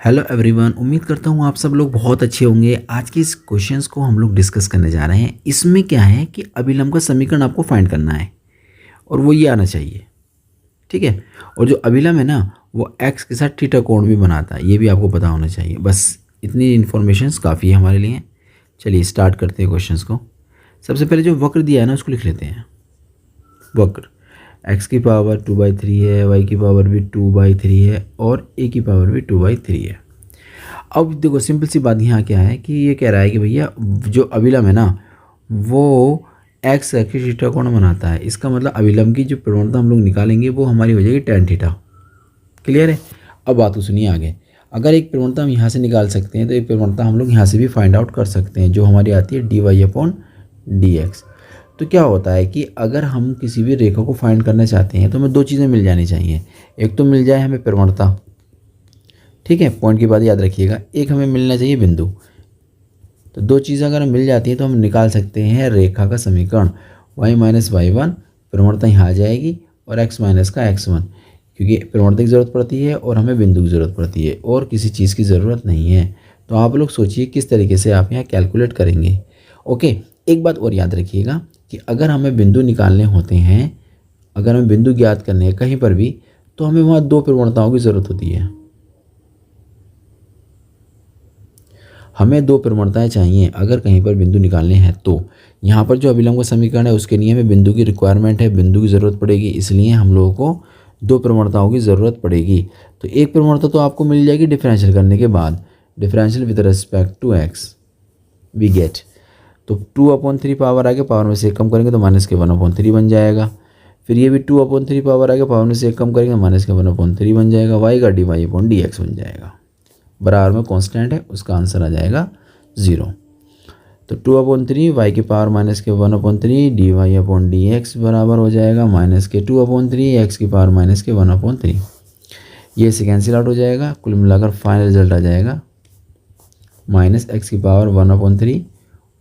Hello everyone, उम्मीद करता हूँ आप सब लोग बहुत अच्छे होंगे। आज के इस क्वेश्चंस को हम लोग डिस्कस करने जा रहे हैं। इसमें क्या है कि अभिलंब का समीकरण आपको फाइंड करना है और वो ये आना चाहिए, ठीक है। और जो अभिलंब है ना, वो एक्स के साथ थीटा कोण भी बनाता है, ये भी आपको पता होना चाहिए। बस इतनी इन्फॉर्मेशंस काफ़ी है हमारे लिए। चलिए स्टार्ट करते हैं क्वेश्चंस को। सबसे पहले जो वक्र दिया है ना, उसको लिख लेते हैं। वक्र x की पावर 2/3 है, y की पावर भी 2/3 है और a की पावर भी 2/3 है। अब देखो सिंपल सी बात यहाँ क्या है कि ये कह रहा है कि भैया जो अभिलंब है ना, वो एक्स एक्सिस थीटा कोण बनाता है। इसका मतलब अभिलंब की जो प्रवणता हम लोग निकालेंगे वो हमारी हो जाएगी tan थीटा। क्लियर है। अब बात को सुनिए आगे। अगर एक प्रवणता हम यहाँ से निकाल सकते हैं तो एक प्रवणता हम लोग यहाँ से भी फाइंड आउट कर सकते हैं, जो हमारी आती है dy/dx। तो क्या होता है कि अगर हम किसी भी रेखा को फाइंड करना चाहते हैं तो हमें दो चीज़ें मिल जानी चाहिए। एक तो मिल जाए हमें प्रवणता, ठीक है, पॉइंट की बात याद रखिएगा। एक हमें मिलना चाहिए बिंदु। तो दो चीज़ें अगर मिल जाती हैं तो हम निकाल सकते हैं रेखा का समीकरण। y-y1 प्रवणता यहाँ आ जाएगी और x माइनस का x1, क्योंकि प्रवणता की ज़रूरत पड़ती है और हमें बिंदु की ज़रूरत पड़ती है और किसी चीज़ की ज़रूरत नहीं है। तो आप लोग सोचिए किस तरीके से आप यहाँ कैलकुलेट करेंगे। ओके, एक बात और याद रखिएगा कि अगर हमें बिंदु निकालने होते हैं, अगर हमें बिंदु ज्ञात करने हैं कहीं पर भी, तो हमें वहाँ दो प्रवणताओं की ज़रूरत होती है। हमें दो प्रवणताएं चाहिए अगर कहीं पर बिंदु निकालने हैं। तो यहाँ पर जो अभिलंब का समीकरण है उसके लिए हमें बिंदु की रिक्वायरमेंट है, बिंदु की ज़रूरत पड़ेगी, इसलिए हम लोगों को दो प्रवणताओं की ज़रूरत पड़ेगी। तो एक प्रवणता तो आपको मिल जाएगी डिफरेंशियल करने के बाद, differential with respect to X we get. तो 2/3 पावर आगे, पावर में से एक कम करेंगे तो माइनस के 1/3 बन जाएगा। फिर ये भी 2/3 पावर आगे, पावर में से एक कम करेंगे तो माइनस के 1/3 बन जाएगा। वाई का dy/dx बन जाएगा, बराबर में कांस्टेंट है, उसका आंसर आ जाएगा 0। तो 2/3 y की पावर माइनस के 1/3 dy/dx बराबर हो जाएगा माइनस के 2/3 x की पावर माइनस के 1/3। ये से कैंसिल आउट हो जाएगा, कुल मिलाकर फाइनल रिजल्ट आ जाएगा माइनस x की पावर 1/3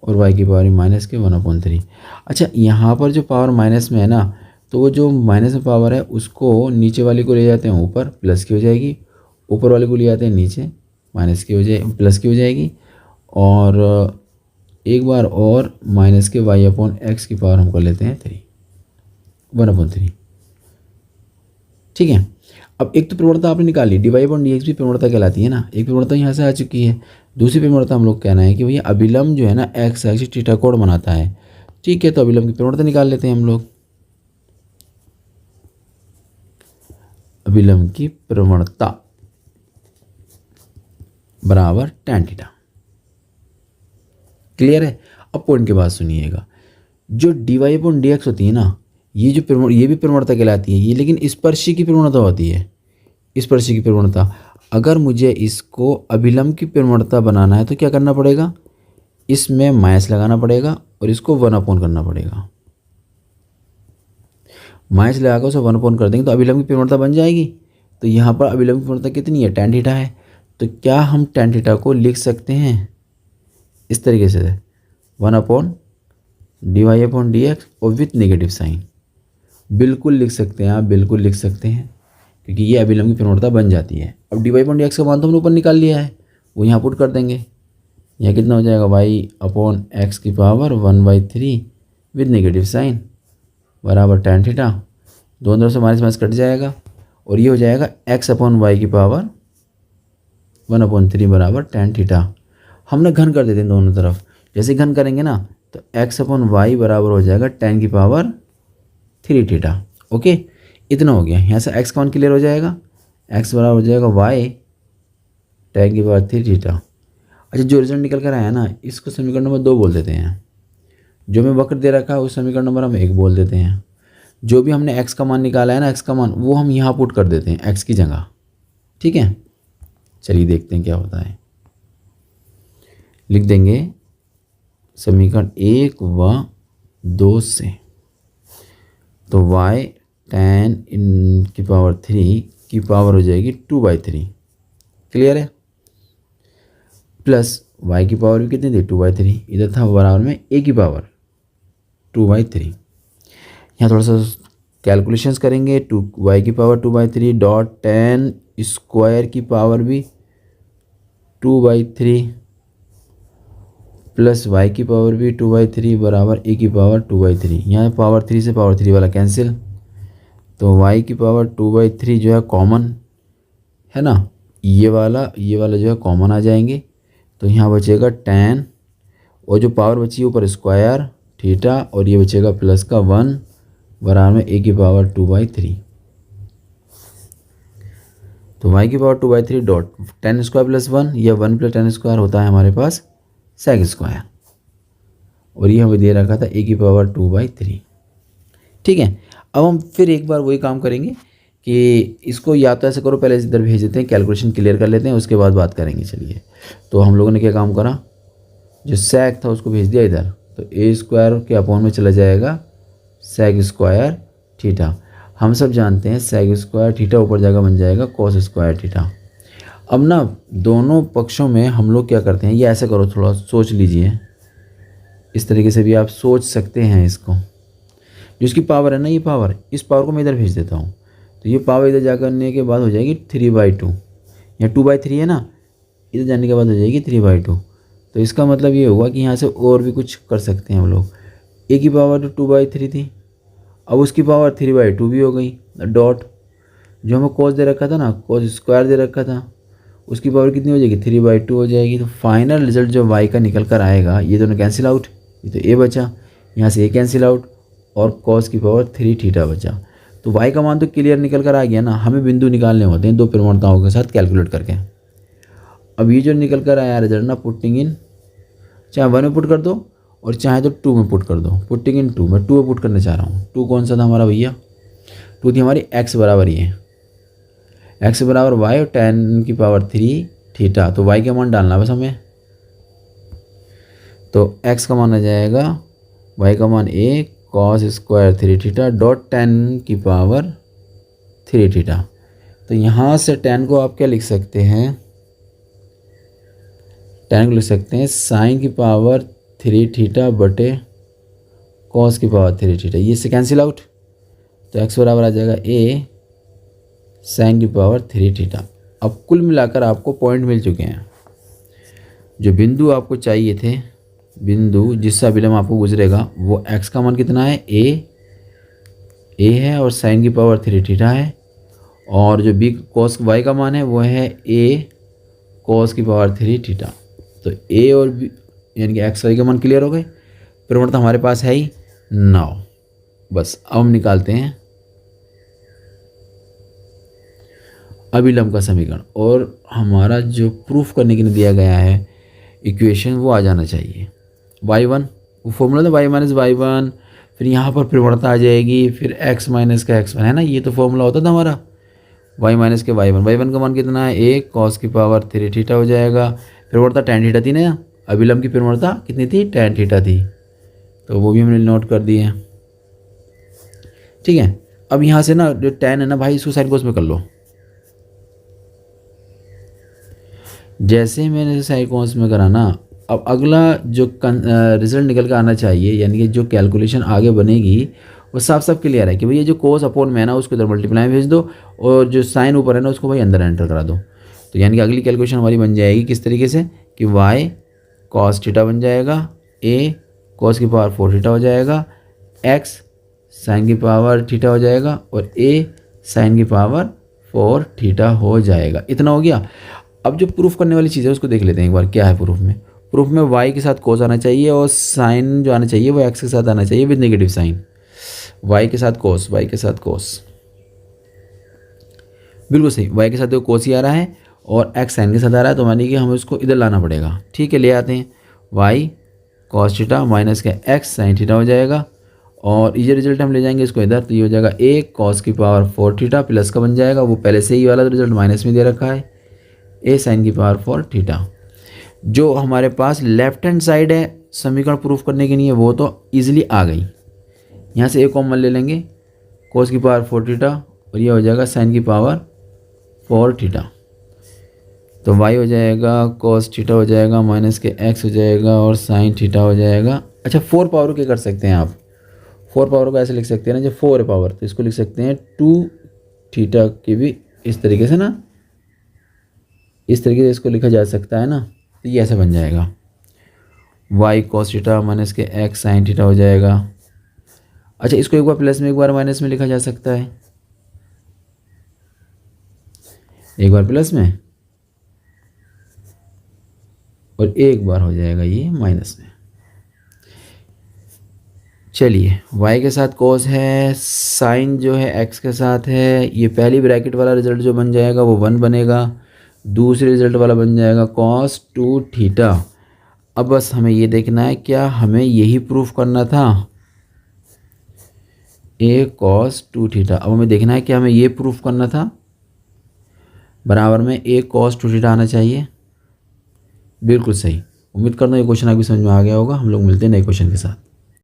और y की पावर माइनस के 1/3। अच्छा, यहाँ पर जो पावर माइनस में है ना, तो वो जो माइनस में पावर है उसको नीचे वाले को ले जाते हैं ऊपर, प्लस की हो जाएगी। ऊपर वाले को ले जाते हैं नीचे, माइनस की हो जाए प्लस की हो जाएगी। और एक बार और माइनस के y/x की पावर हम कर लेते हैं 1/3, ठीक है। अब एक तो प्रवणता आपने निकाली, dy/dx भी प्रवणता कहलाती है ना, एक प्रवणता यहाँ से आ चुकी है। दूसरी प्रवणता हम लोग कहना है कि भैया अभिलंब जो है ना एक्स एक्सिस थीटा कोण बनाता है, ठीक है। तो अभिलंब की प्रवणता निकाल लेते हैं हम लोग। अभिलंब की प्रवणता बराबर tan थीटा। क्लियर है। अब पॉइंट के बाद सुनिएगा, जो dy/dx होती है ना, ये जो ये भी प्रवणता कहलाती है ये, लेकिन स्पर्शी की प्रवणता होती है। स्पर्शी की प्रवणता, अगर मुझे इसको अभिलंब की प्रवणता बनाना है तो क्या करना पड़ेगा, इसमें माइनस लगाना पड़ेगा और इसको 1/, करना पड़ेगा। माइनस लगाकर उसे 1/, कर देंगे तो अभिलंब की प्रवणता बन जाएगी। तो यहाँ पर अभिलंब की प्रवणता कितनी है, tan थीटा है। तो क्या हम tan थीटा को लिख सकते हैं इस तरीके से 1/dy/dx और विथ नेगेटिव साइन? बिल्कुल लिख सकते हैं आप, बिल्कुल लिख सकते हैं, क्योंकि ये अभिलंब की प्रवणता बन जाती है। अब dy/dx का मान तो हमने ऊपर निकाल लिया है, वो यहाँ पुट कर देंगे। यहाँ कितना हो जाएगा, y/x की पावर 1/3 विथ नेगेटिव साइन बराबर tan थीटा। दोनों तरफ से माइनस माइनस कट जाएगा और ये हो जाएगा x/y की पावर 1/3 बराबर tan थीटा। हमने घन कर देते हैं दोनों तरफ, जैसे घन करेंगे ना तो x/y बराबर हो जाएगा tan की पावर 3 थीटा। ओके, इतना हो गया। यहाँ से x का मान क्लियर हो जाएगा, x बराबर हो जाएगा y tan की पावर 3 थीटा। अच्छा, जो रिजल्ट निकल कर आया ना, इसको समीकरण नंबर 2 बोल देते हैं। जो हमें वक्र दे रखा है उस समीकरण नंबर हम 1 बोल देते हैं। जो भी हमने x का मान निकाला है ना, x का मान, वो हम यहाँ पुट कर देते हैं x की जगह, ठीक है। चलिए देखते हैं क्या होता है। लिख देंगे समीकरण 1 व 2 से, तो y tan की पावर 3 की पावर हो जाएगी 2/3। क्लियर है। प्लस y की पावर भी कितनी थी, 2/3, इधर था बराबर में a की पावर 2/3। यहाँ थोड़ा सा कैलकुलेशंस करेंगे। y की पावर 2/3 डॉट tan स्क्वायर की पावर भी 2/3 प्लस वाई की पावर भी 2/3 बराबर ए की पावर 2/3। यहाँ पावर 3 से पावर 3 वाला कैंसिल, तो वाई की पावर 2/3 जो है कॉमन है ना, ये वाला जो है कॉमन आ जाएंगे। तो यहाँ बचेगा 10 और जो पावर बची है ऊपर स्क्वायर थीटा और ये बचेगा प्लस का 1 बराबर में ए की पावर 2/3। तो वाई की पावर 2/3 डॉट 10 स्क्वायर प्लस 1 या 1 प्लस 10 स्क्वायर होता है हमारे पास सेक स्क्वायर, और ये हमें दे रखा था ए की पावर 2/3। ठीक है, अब हम फिर एक बार वही काम करेंगे कि इसको या तो ऐसे करो, पहले इधर भेज देते हैं, कैलकुलेशन क्लियर कर लेते हैं, उसके बाद बात करेंगे। चलिए, तो हम लोगों ने क्या काम करा, जो सेक था उसको भेज दिया इधर, तो ए स्क्वायर के अपॉन में चला जाएगा सेक स्क्वायर थीटा। हम सब जानते हैं सेक स्क्वायर थीटा ऊपर जाएगा बन जाएगा कॉस स्क्वायर थीटा। अब ना दोनों पक्षों में हम लोग क्या करते हैं, ये ऐसे करो, थोड़ा सोच लीजिए, इस तरीके से भी आप सोच सकते हैं इसको। जिसकी पावर है ना, ये पावर, इस पावर को मैं इधर भेज देता हूँ, तो ये पावर इधर जा करने के बाद हो जाएगी 3/2, या 2/3 है ना, इधर जाने के बाद हो जाएगी 3/2। तो इसका मतलब ये हुआ कि यहाँ से और भी कुछ कर सकते हैं हम लोग। ए की पावर 2/3 थी, अब उसकी पावर 3/2 भी हो गई, डॉट जो हमें कॉस दे रखा था ना, कॉस स्क्वायर दे रखा था, उसकी पावर कितनी हो जाएगी 3/2 हो जाएगी। तो फाइनल रिजल्ट जो वाई का निकल कर आएगा, ये दोनों कैंसिल आउट, ये तो ए बचा, यहाँ से ए कैंसिल आउट और कॉस की पावर 3 थीटा बचा। तो वाई का मान तो क्लियर निकल कर आ गया ना, हमें बिंदु निकालने होते हैं दो प्रवणताओं के साथ कैलकुलेट करके। अब ये जो निकल कर आया रिजल्ट ना, पुटिंग इन, चाहे 1 में पुट कर दो और चाहे तो 2 में पुट कर दो। पुटिंग इन 2, मैं 2 में पुट करना चाह रहा हूँ। 2 कौन सा था हमारा भैया, 2 थी हमारी एक्स बराबर ये, एक्स बराबर वाई और 10 की पावर 3 थीटा। तो वाई का मान डालना बस हमें, तो एक्स का मान आ जाएगा, वाई का मान ए कॉस स्क्वायर 3 थीटा डॉट 10 की पावर 3 थीटा। तो यहाँ से 10 को आप क्या लिख सकते हैं, 10 को लिख सकते हैं साइन की पावर 3 थीटा बटे कॉस की पावर 3 थीटा, ये से कैंसिल आउट, तो एक्स बराबर आ जाएगा ए साइन की पावर 3 थीटा। अब कुल मिलाकर आपको पॉइंट मिल चुके हैं, जो बिंदु आपको चाहिए थे, बिंदु जिससे अभिलंब आपको गुजरेगा, वो एक्स का मान कितना है, ए है और साइन की पावर 3 थीटा है, और जो बी कॉस वाई का मान है वो है ए कॉस की पावर 3 थीटा। तो ए और बी यानी कि एक्स वाई का मान क्लियर हो गए, प्रवणता हमारे पास है ही 9। बस अब हम निकालते हैं अभिलंब का समीकरण, और हमारा जो प्रूफ करने के लिए दिया गया है इक्वेशन वो आ जाना चाहिए। y1 वो फॉर्मूला था, y माइनस y1, फिर यहाँ पर प्रवणता आ जाएगी, फिर x माइनस का x1 है ना, ये तो फॉर्मूला होता था हमारा, y माइनस के y1 का मान कितना है, a कॉस की पावर 3 थीटा हो जाएगा। प्रवणता tan थीटा थी ना, अभिलंब की प्रवणता कितनी थी, tan थीटा थी, तो वो भी हमने नोट कर दिए। ठीक है, अब यहाँ से ना जो tan है ना भाई, इसको साइन कोस में कर लो। जैसे मैंने साइन कोस में करा ना, अब अगला जो रिजल्ट निकल कर आना चाहिए, यानी कि जो कैलकुलेशन आगे बनेगी वो साफ साफ क्लियर है कि भाई ये जो कोस अपॉन में है ना, उसको इधर मल्टीप्लाई भेज दो, और जो साइन ऊपर है ना उसको भाई अंदर एंटर करा दो। तो यानी कि अगली कैलकुलेशन हमारी बन जाएगी किस तरीके से कि वाई कॉस थीटा बन जाएगा, ए कॉस की पावर 4 थीटा हो जाएगा, एक्स साइन की पावर थीटा हो जाएगा, और ए साइन की पावर 4 थीटा हो जाएगा। इतना हो गया। अब जो प्रूफ करने वाली चीज़ है उसको देख लेते हैं एक बार, क्या है प्रूफ में। प्रूफ में y के साथ कोस आना चाहिए और साइन जो आना चाहिए वो x के साथ आना चाहिए विद नेगेटिव साइन। y के साथ कोस, y के साथ कोस, बिल्कुल सही, y के साथ तो कोस ही आ रहा है और x साइन के साथ आ रहा है, तो मानिए कि हमें उसको इधर लाना पड़ेगा। ठीक है, ले आते हैं, y कॉस थीटा माइनस का x साइन थीटा हो जाएगा, और ये रिजल्ट हम ले जाएंगे इसको इधर, तो ये हो जाएगा a कॉस की पावर 4 थीटा प्लस का बन जाएगा, वो पहले से ही वाला रिजल्ट माइनस में दे रखा है, a साइन की पावर 4 थीटा। जो हमारे पास लेफ्ट हैंड साइड है समीकरण प्रूफ करने के लिए वो तो इजीली आ गई। यहाँ से एक कॉमन ले लेंगे, कोस की पावर 4 थीटा और ये हो जाएगा साइन की पावर 4 थीटा। तो y हो जाएगा कोस थीटा हो जाएगा माइनस के x हो जाएगा और साइन थीटा हो जाएगा। अच्छा, 4 पावर क्या कर सकते हैं आप, 4 पावर को ऐसे लिख सकते हैं ना, जब 4 है पावर तो इसको लिख सकते हैं 2 थीटा की भी इस तरीके से ना, इस तरीके से इसको लिखा जा सकता है ना, तो ये ऐसा बन जाएगा y cos थीटा माइनस के x sin थीटा हो जाएगा। अच्छा, इसको एक बार प्लस में एक बार माइनस में लिखा जा सकता है, एक बार प्लस में और एक बार हो जाएगा ये माइनस में। चलिए, y के साथ cos है, साइन जो है x के साथ है, ये पहली ब्रैकेट वाला रिजल्ट जो बन जाएगा वो 1 बनेगा, दूसरे रिजल्ट वाला बन जाएगा cos 2 थीटा। अब बस हमें ये देखना है, क्या हमें यही प्रूफ करना था, a cos 2 थीटा। अब हमें देखना है कि हमें ये प्रूफ करना था, बराबर में a cos 2 थीटा आना चाहिए। बिल्कुल सही। उम्मीद करता हूँ ये क्वेश्चन आपकी समझ में आ गया होगा। हम लोग मिलते हैं नए क्वेश्चन के साथ।